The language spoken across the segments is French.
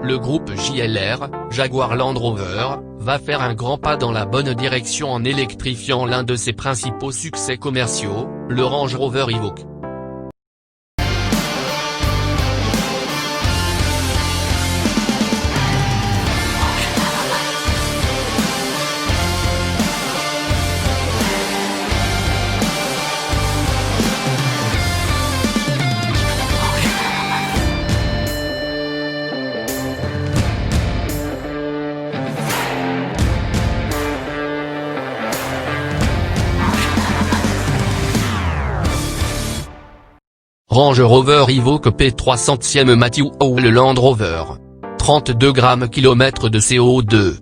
le groupe JLR, Jaguar Land Rover, va faire un grand pas dans la bonne direction en électrifiant l'un de ses principaux succès commerciaux, le Range Rover Evoque. Range Rover Evoque P300e Matthew Howell Land Rover. 32 grammes km de CO2.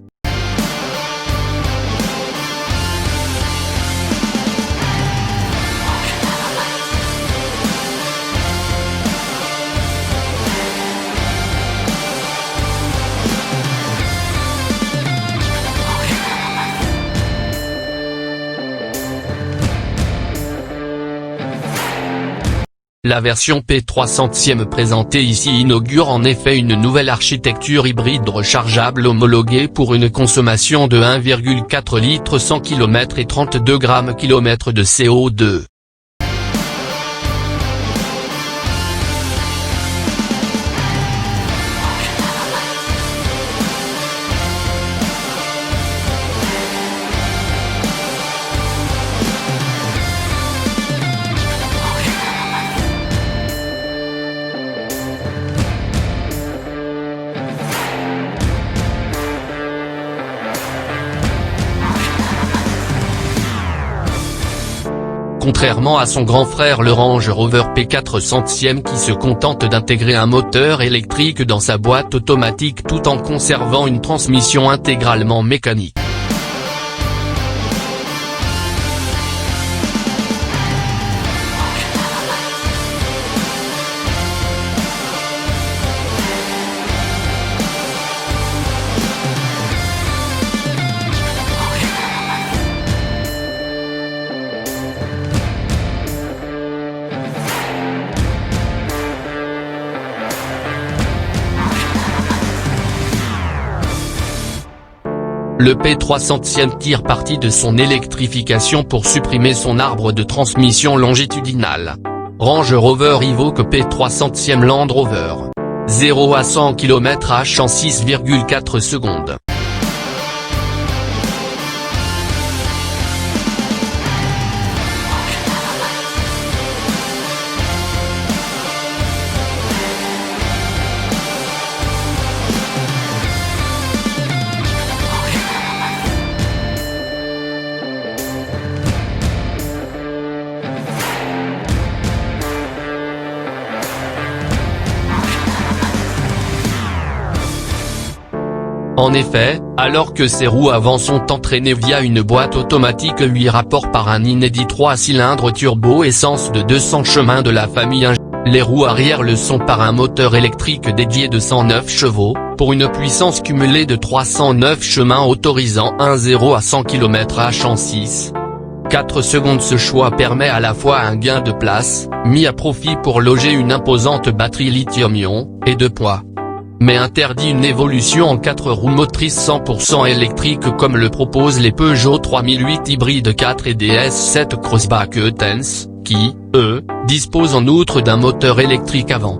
La version P300e présentée ici inaugure en effet une nouvelle architecture hybride rechargeable homologuée pour une consommation de 1,4 litres 100 km et 32 grammes km de CO2. Contrairement à son grand frère le Range Rover P400e qui se contente d'intégrer un moteur électrique dans sa boîte automatique tout en conservant une transmission intégralement mécanique. Le P300e tire parti de son électrification pour supprimer son arbre de transmission longitudinal. Range Rover Evoque P300e Land Rover. 0 à 100 km/h en 6,4 secondes. En effet, alors que ses roues avant sont entraînées via une boîte automatique 8 rapports par un inédit 3 cylindres turbo essence de 200 chemins de la famille, les roues arrière le sont par un moteur électrique dédié de 109 chevaux, pour une puissance cumulée de 309 chemins autorisant 0 à 100 km/h en 6,4 secondes. Ce choix permet à la fois un gain de place, mis à profit pour loger une imposante batterie lithium-ion, et de poids, mais interdit une évolution en 4 roues motrices 100% électriques comme le proposent les Peugeot 3008 hybride 4 et DS7 Crossback E-Tense, qui, eux, disposent en outre d'un moteur électrique avant.